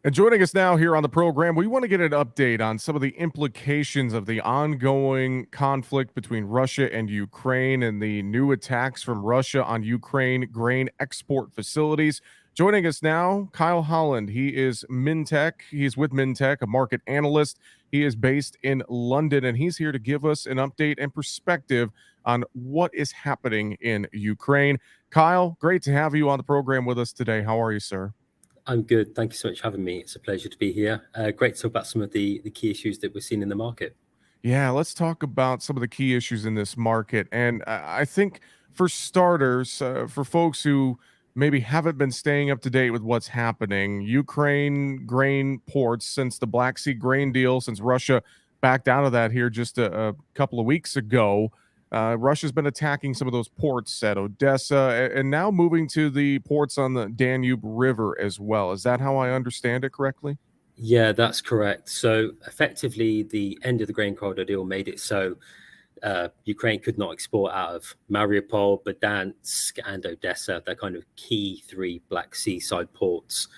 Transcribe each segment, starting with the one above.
And joining us now here on the program, we want to get an update on some of the implications of the ongoing conflict between Russia and Ukraine and the new attacks from Russia on Ukraine grain export facilities. Joining us now, Kyle Holland. He is Mintec. He's with Mintec, a market analyst. He is based in London, and he's here to give us an update and perspective on what is happening in Ukraine. Kyle, great to have you on the program with us today. How are you, sir? I'm good. Thank you so much for having me. It's a pleasure to be here. Great to talk about some of the key issues that we're seeing in the market. Yeah, let's talk about some of the key issues in this market. And I think for starters, for folks who maybe haven't been staying up to date with what's happening, Ukraine grain ports, since the Black Sea grain deal, since Russia backed out of that here just a couple of weeks ago, Russia's been attacking some of those ports at Odessa and now moving to the ports on the Danube River as well. Is that how I understand it correctly? Yeah, that's correct. So effectively, the end of the grain corridor deal made it so Ukraine could not export out of Mariupol, Berdyansk, and Odessa. They're kind of key three Black Sea side ports.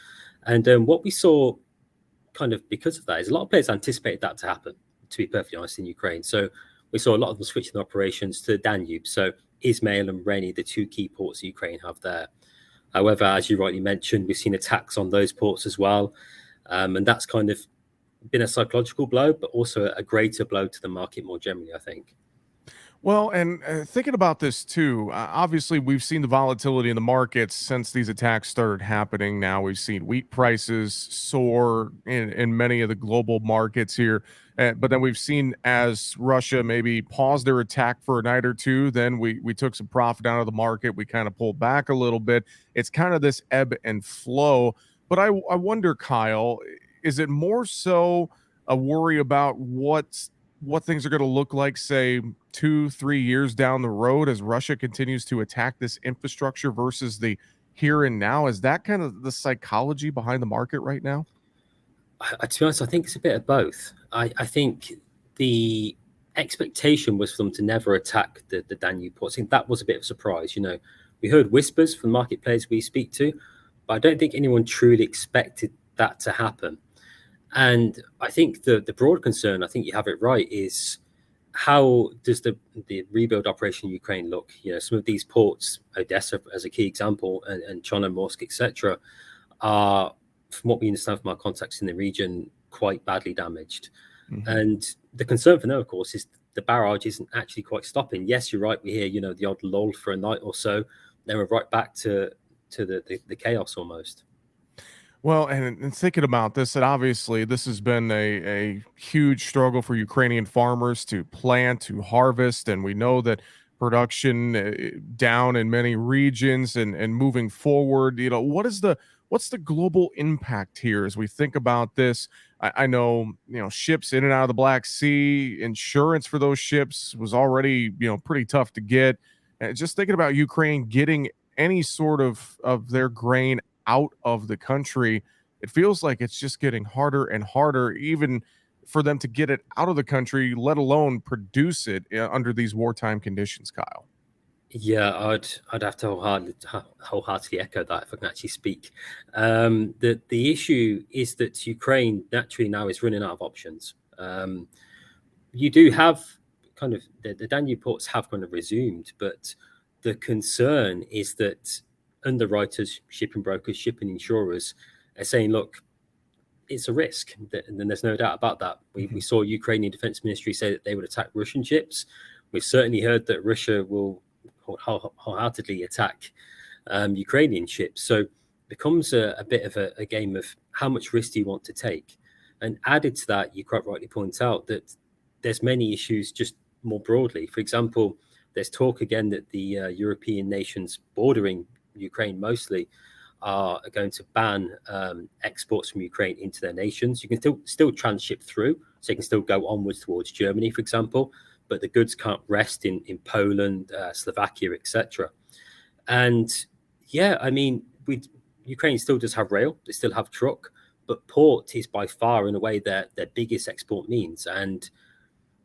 And what we saw kind of because of that is a lot of players anticipated that to happen, to be perfectly honest, in Ukraine. So we saw a lot of them switching their operations to the Danube. So Ismail and Reni, the two key ports Ukraine have there. However, as you rightly mentioned, we've seen attacks on those ports as well. And that's kind of been a psychological blow, but also a greater blow to the market more generally, I think. Well, and thinking about this too, obviously we've seen the volatility in the markets since these attacks started happening. Now we've seen wheat prices soar in many of the global markets here. But then we've seen as Russia maybe paused their attack for a night or two, then we took some profit out of the market. We kind of pulled back a little bit. It's kind of this ebb and flow. But I wonder, Kyle, is it more so a worry about what things are going to look like, say, 2-3 years down the road as Russia continues to attack this infrastructure versus the here and now? Is that kind of the psychology behind the market right now? To be honest, I think it's a bit of both. I think the expectation was for them to never attack the Danube ports. I think that was a bit of a surprise. You know, we heard whispers from market players we speak to, but I don't think anyone truly expected that to happen. And I think the broad concern, I think you have it right, is how does the rebuild operation in Ukraine look? You know, some of these ports, Odessa as a key example, and Chornomorsk, etc., are, from what we understand from our contacts in the region, quite badly damaged. Mm-hmm. And the concern for them, of course, is the barrage isn't actually quite stopping. Yes, you're right. We hear, you know, the odd lull for a night or so. Then we're right back to the chaos almost. Well, and thinking about this, and obviously this has been a huge struggle for Ukrainian farmers to plant, to harvest, and we know that production down in many regions and moving forward. You know, what's the global impact here as we think about this? I know, you know, ships in and out of the Black Sea, insurance for those ships was already, you know, pretty tough to get. And just thinking about Ukraine getting any sort of their grain out of the country, it feels like it's just getting harder and harder, even for them to get it out of the country, let alone produce it under these wartime conditions, Kyle. Yeah, I'd have to wholeheartedly echo that if I can actually speak. The issue is that Ukraine naturally now is running out of options. You do have kind of the Danube ports have kind of resumed, but the concern is that underwriters, shipping brokers, shipping insurers are saying, look, it's a risk. And then there's no doubt about that. We saw Ukrainian Defense Ministry say that they would attack Russian ships. We've certainly heard that Russia will wholeheartedly attack Ukrainian ships. So it becomes a bit of a game of how much risk do you want to take? And added to that, you quite rightly point out that there's many issues just more broadly. For example, there's talk again that the European nations bordering Ukraine mostly are going to ban exports from Ukraine into their nations. You can still transship through, so you can still go onwards towards Germany, for example, but the goods can't rest in Poland, Slovakia, etc. And yeah, I mean, Ukraine still does have rail, they still have truck, but port is by far in a way their biggest export means. And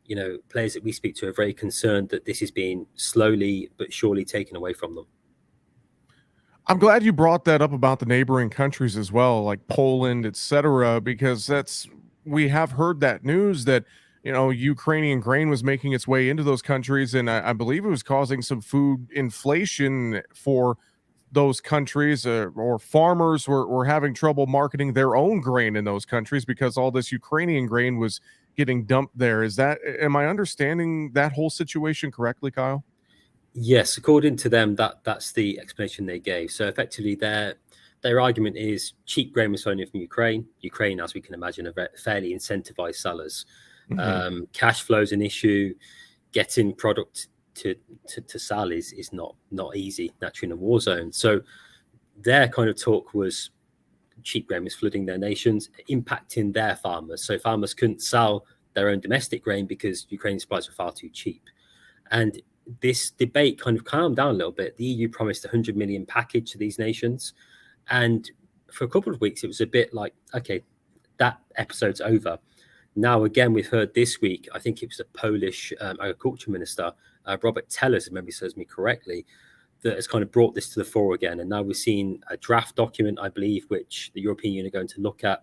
you know, players that we speak to are very concerned that this is being slowly but surely taken away from them. I'm glad you brought that up about the neighboring countries as well, like Poland, etc., because we have heard that news that Ukrainian grain was making its way into those countries, and I believe it was causing some food inflation for those countries, or farmers were having trouble marketing their own grain in those countries because all this Ukrainian grain was getting dumped there. Am I understanding that whole situation correctly, Kyle? Yes, according to them, that's the explanation they gave. So effectively, their argument is cheap grain was flowing in from Ukraine. Ukraine, as we can imagine, are fairly incentivized sellers. Mhm. Cash flow is an issue. Getting product to sell is not easy, naturally, in a war zone. So their kind of talk was cheap grain was flooding their nations, impacting their farmers. So farmers couldn't sell their own domestic grain because Ukrainian supplies were far too cheap. And this debate kind of calmed down a little bit. The EU promised 100 million package to these nations. And for a couple of weeks, it was a bit like, okay, that episode's over. Now, again, we've heard this week, I think it was the Polish agriculture minister, Robert Tellers, if memory serves me correctly, that has kind of brought this to the fore again. And now we've seen a draft document, I believe, which the European Union are going to look at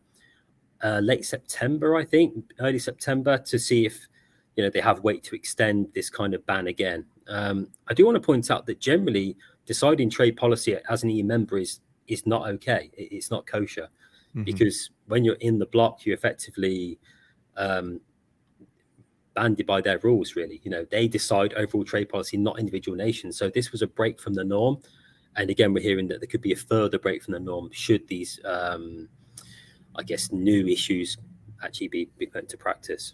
late September, I think, early September, to see if they have weight to extend this kind of ban again. I do want to point out that generally deciding trade policy as an EU member is not okay. It's not kosher, Mhm. because when you're in the bloc, you effectively banded by their rules. Really, they decide overall trade policy, not individual nations. So this was a break from the norm. And again, we're hearing that there could be a further break from the norm should these, I guess, new issues actually be put into practice.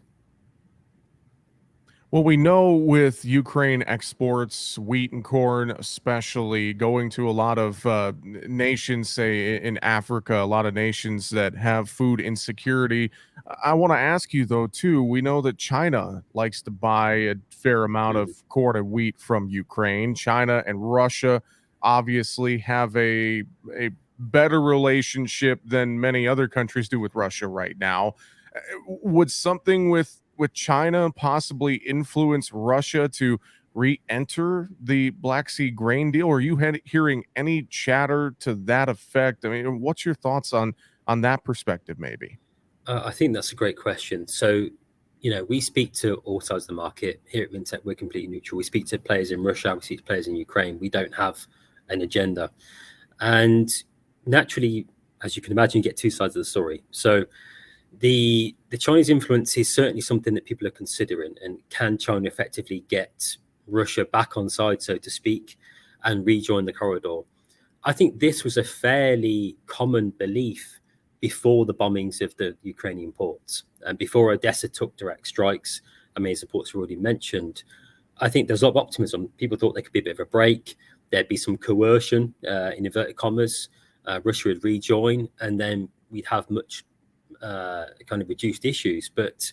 Well, we know with Ukraine exports, wheat and corn, especially going to a lot of nations, say in Africa, a lot of nations that have food insecurity. I want to ask you, though, too, we know that China likes to buy a fair amount of Mm. corn and wheat from Ukraine. China and Russia obviously have a better relationship than many other countries do with Russia right now. Would something with China possibly influence Russia to re-enter the Black Sea grain deal? Are you hearing any chatter to that effect? I mean, what's your thoughts on that perspective, maybe? I think that's a great question. So, we speak to all sides of the market. Here at Mintec, we're completely neutral. We speak to players in Russia, we speak to players in Ukraine. We don't have an agenda. And naturally, as you can imagine, you get two sides of the story. So the Chinese influence is certainly something that people are considering. And can China effectively get Russia back on side, so to speak, and rejoin the corridor? I think this was a fairly common belief before the bombings of the Ukrainian ports and before Odessa took direct strikes. I mean, as the ports were already mentioned, I think there's a lot of optimism. People thought there could be a bit of a break. There'd be some coercion, in inverted commas. Russia would rejoin, and then we'd have much kind of reduced issues. But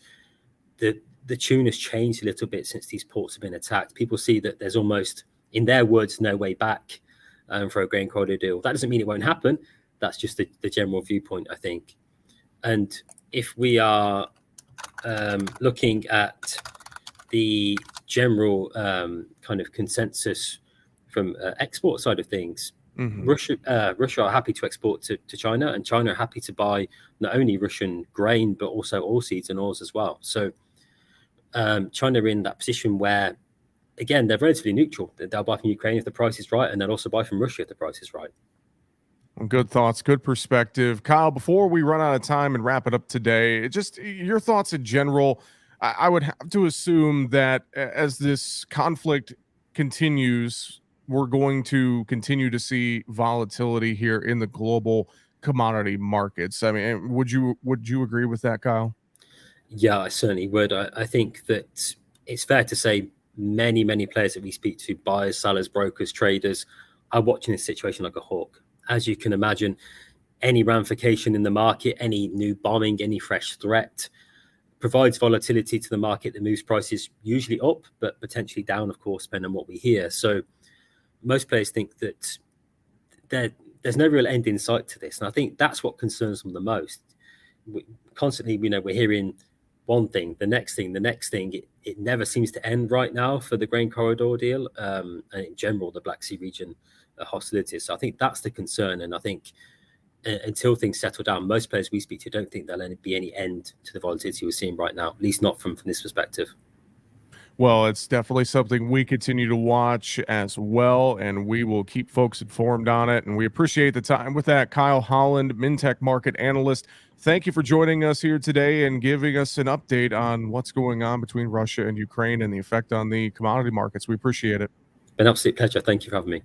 the tune has changed a little bit since these ports have been attacked. People see that there's almost, in their words, no way back for a grain corridor deal. That doesn't mean it won't happen. That's just the general viewpoint, I think. And if we are looking at the general kind of consensus from export side of things, Mhm. Russia are happy to export to China, and China are happy to buy not only Russian grain but also oilseeds and oils as well. So China are in that position where, again, they're relatively neutral. They'll buy from Ukraine if the price is right, and they'll also buy from Russia if the price is right. Good thoughts, good perspective. Kyle, before we run out of time and wrap it up today, just your thoughts in general. I would have to assume that as this conflict continues, we're going to continue to see volatility here in the global commodity markets. I mean, would you agree with that, Kyle? Yeah, I certainly would. I think that it's fair to say many players that we speak to, buyers, sellers, brokers, traders, are watching this situation like a hawk. As you can imagine, any ramification in the market, any new bombing, any fresh threat provides volatility to the market that moves prices usually up, but potentially down, of course, depending on what we hear. So most players think that there, there's no real end in sight to this. And I think that's what concerns them the most. Constantly, we're hearing one thing, the next thing, the next thing. It never seems to end right now for the grain corridor deal, and in general, the Black Sea region hostilities. So I think that's the concern, and I think until things settle down, most players we speak to don't think there'll be any end to the volatility we're seeing right now, at least not from this perspective. Well, it's definitely something we continue to watch as well, and we will keep folks informed on it. And we appreciate the time with that. Kyle Holland, Mintec market analyst, thank you for joining us here today and giving us an update on what's going on between Russia and Ukraine and the effect on the commodity markets. We appreciate it. Been an absolute pleasure. Thank you for having me.